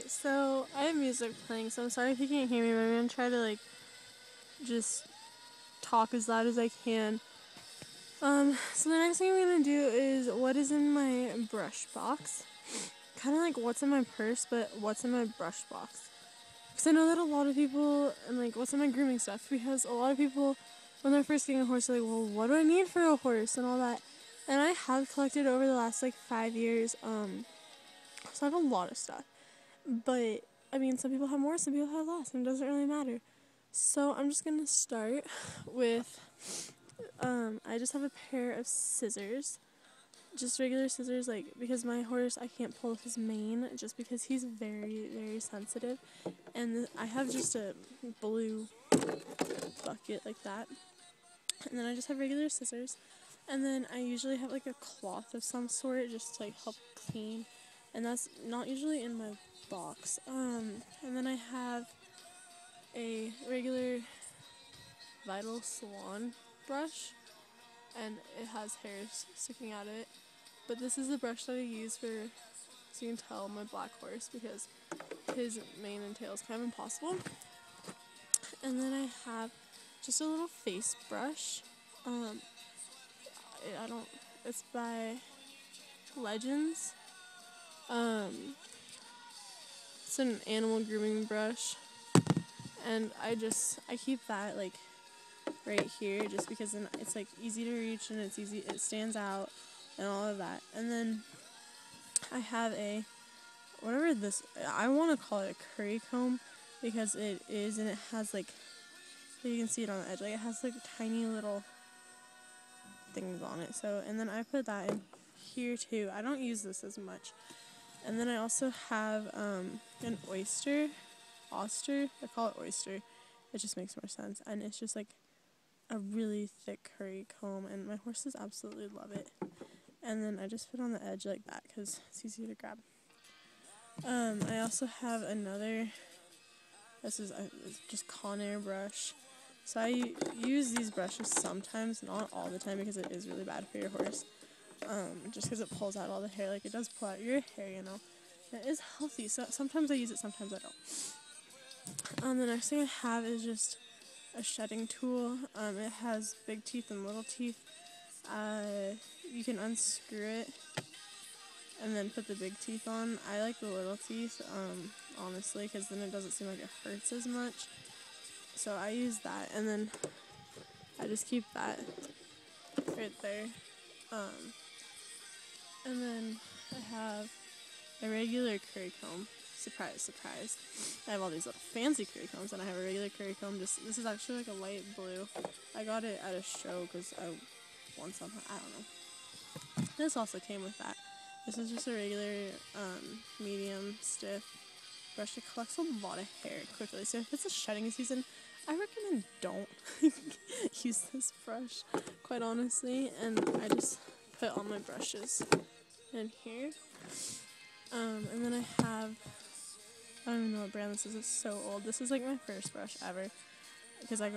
So I have music playing, so I'm sorry if you can't hear me, but I'm gonna try to just talk as loud as I can. So the next thing I'm gonna do is what is in my brush box. Kind of like what's in my purse, but what's in my brush box. Because I know that a lot of people, and like what's in my grooming stuff, because a lot of people, when they're first getting a horse, are like, well, what do I need for a horse and all that. And I have collected over the last 5 years, so I have a lot of stuff. But, I mean, some people have more, some people have less, and it doesn't really matter. So I'm just gonna start with, I just have a pair of scissors. Just regular scissors, because my horse, I can't pull his mane, just because he's very, very sensitive. And I have just a blue bucket like that. And then I just have regular scissors. And then I usually have a cloth of some sort, just to help clean. And that's not usually in my box. And then I have a regular Vital Salon brush, and it has hairs sticking out of it. But this is the brush that I use for, so you can tell, my black horse, because his mane and tail is kind of impossible. And then I have just a little face brush. It's by Legends. It's an animal grooming brush. And I keep that right here, just because then it's easy to reach and it stands out and all of that. And then I have I want to call it a curry comb, because it is, and it has you can see it on the edge, it has tiny little things on it. So, and then I put that in here too. I don't use this as much. And then I also have an oyster, I call it oyster, it just makes more sense, and it's just a really thick curry comb, and my horses absolutely love it. And then I just put on the edge like that, because it's easy to grab. I also have another, this is just Conair brush. So I use these brushes sometimes, not all the time, because it is really bad for your horse. Just because it pulls out all the hair, it does pull out your hair, It is healthy, so sometimes I use it, sometimes I don't. The next thing I have is just a shedding tool. It has big teeth and little teeth. You can unscrew it and then put the big teeth on. I like the little teeth, honestly, because then it doesn't seem like it hurts as much. So I use that, and then I just keep that right there. And then I have a regular curry comb. Surprise, surprise. I have all these little fancy curry combs, and I have a regular curry comb. This is actually a light blue. I got it at a show because I won something. I don't know. This also came with that. This is just a regular medium stiff brush. It collects a lot of hair quickly. So if it's a shedding season, I recommend don't use this brush, quite honestly. And I just put all my brushes in here. And then I have, I don't even know what brand this is, it's so old. This is my first brush ever, because I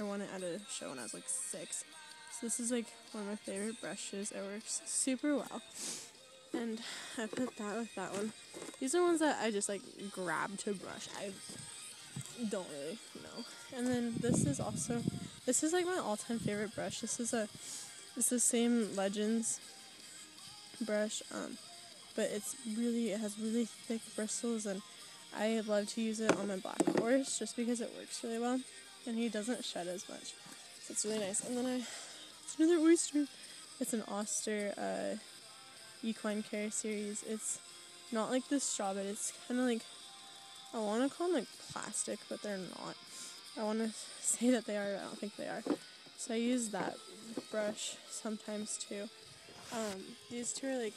won it at a show when I was 6. So this is one of my favorite brushes. It works super well. And I put that with that one. These are ones that I just grab to brush. I don't really know. And then this is my all-time favorite brush. It's the same Legends brush, but it has really thick bristles, and I love to use it on my black horse just because it works really well, and he doesn't shed as much, so it's really nice. And then it's another oyster. It's an Oster equine care series. It's not like the straw, but it's kind of I want to call them plastic, but they're not. I want to say that they are, but I don't think they are. So I use that brush sometimes too. These two are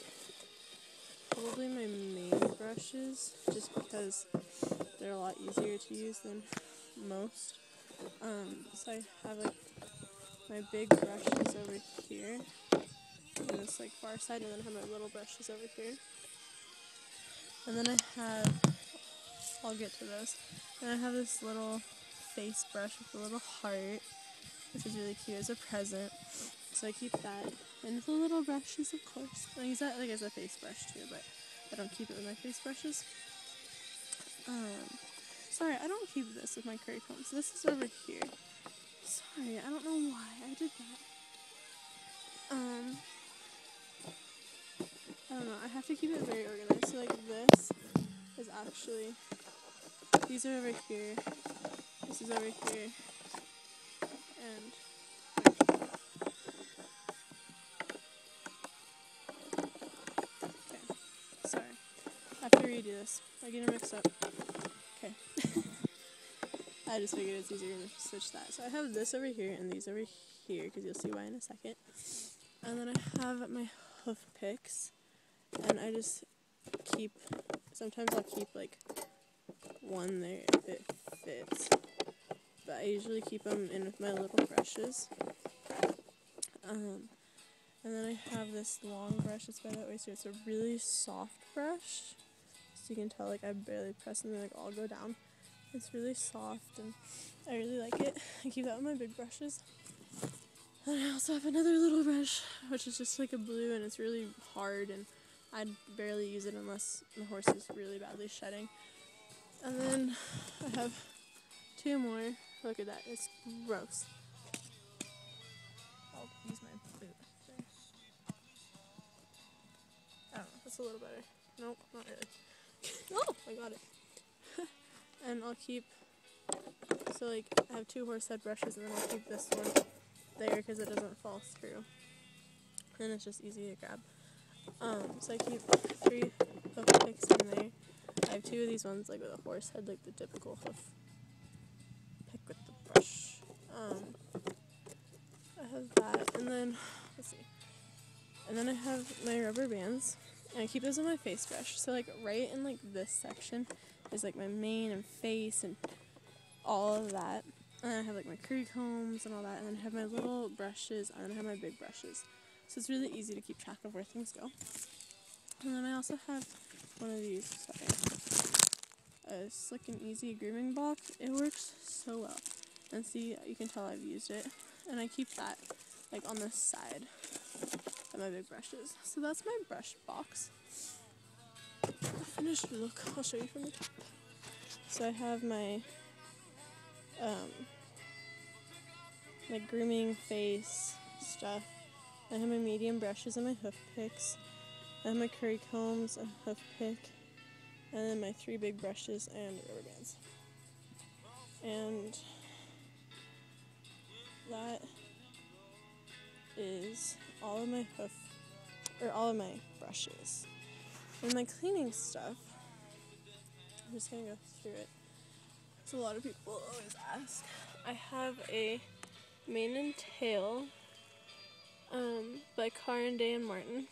probably my main brushes, just because they're a lot easier to use than most. So I have my big brushes over here on this far side, and then I have my little brushes over here. And then I'll get to those. And I have this little face brush with a little heart, which is really cute as a present. So I keep that. And the little brushes, of course. I use that as a face brush too, but I don't keep it with my face brushes. Sorry, I don't keep this with my curry combs. This is over here. Sorry, I don't know why I did that. I don't know, I have to keep it very organized. So, like, this is actually, these are over here, this is over here, and okay, sorry, I have to redo this. I get it mixed up. Okay. I just figured it's easier to switch that. So I have this over here and these over here, because you'll see why in a second. And then I have my hoof picks, and I just keep, sometimes I'll keep like one there if it fits, but I usually keep them in with my little brushes. And then I have this long brush, it's by the Oyster. It's a really soft brush, so you can tell like I barely press and they like all go down. It's really soft and I really like it. I keep that with my big brushes. And I also have another little brush, which is just like a blue, and it's really hard, and I barely use it unless the horse is really badly shedding. And then I have two more. Look at that, it's gross. I'll use my boot there. I don't know, that's a little better. Nope, not really. Oh, I got it. And I'll keep, so like I have two horse head brushes, and then I'll keep this one there because it doesn't fall through. And it's just easy to grab. So I keep 3 hoof picks in there. I have 2 of these ones like with a horse head, like the typical hoof pick with the brush. I have that, and then, let's see. And then I have my rubber bands, and I keep those in my face brush. So like right in like this section is like my mane and face and all of that. And then I have like my curry combs and all that, and then I have my little brushes, and then I have my big brushes. So it's really easy to keep track of where things go. And then I also have one of these, a Slick and Easy grooming box. It works so well. And see, you can tell I've used it. And I keep that like on the side of my big brushes. So that's my brush box. The finished look, I'll show you from the top. So I have my like grooming face stuff. I have my medium brushes and my hoof picks. I have my curry combs, a hoof pick, and then my 3 big brushes and rubber bands. And that is all of my all of my brushes. And my cleaning stuff, I'm just gonna go through it. So a lot of people always ask. I have a mane and tail by Car & Day and Martin.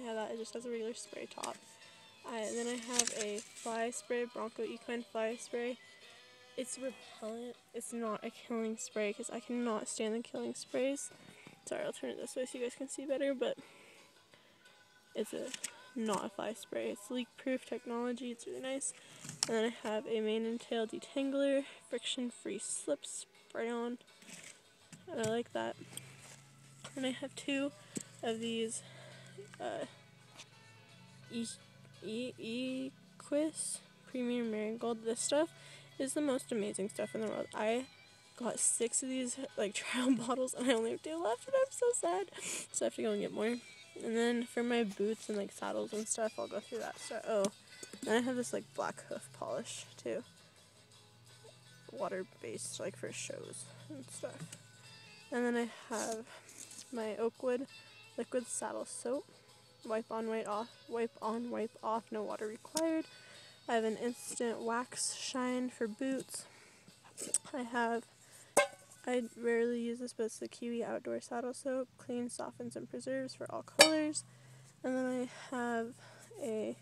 Yeah, that it just has a regular spray top. Then I have a fly spray, Bronco Equine fly spray. It's repellent. It's not a killing spray because I cannot stand the killing sprays. Sorry, I'll turn it this way so you guys can see better, but it's not a fly spray. It's leak-proof technology. It's really nice. And then I have a mane and tail detangler, friction-free slip spray-on. And I like that. And I have 2 of these Equus Premium Marigold. This stuff is the most amazing stuff in the world. I got 6 of these like trial bottles, and I only have 2 left, and I'm so sad. So I have to go and get more. And then for my boots and like saddles and stuff, I'll go through that stuff. Oh, then I have this like black hoof polish too, water-based, like for shows and stuff. And then I have my Oakwood liquid saddle soap. Wipe on, wipe off, no water required. I have an instant wax shine for boots. I rarely use this, but it's the Kiwi Outdoor Saddle Soap. Clean, softens, and preserves for all colors. And then I have a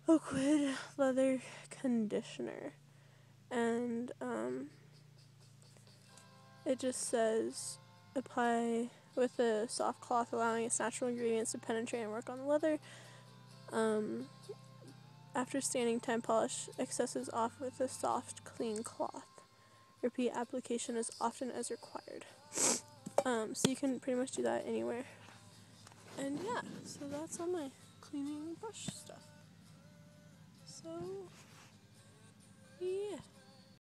Oakwood leather conditioner. And it just says apply with a soft cloth, allowing its natural ingredients to penetrate and work on the leather. After standing time, polish excesses off with a soft, clean cloth. Repeat application as often as required. So you can pretty much do that anywhere. And yeah, so that's all my cleaning brush stuff.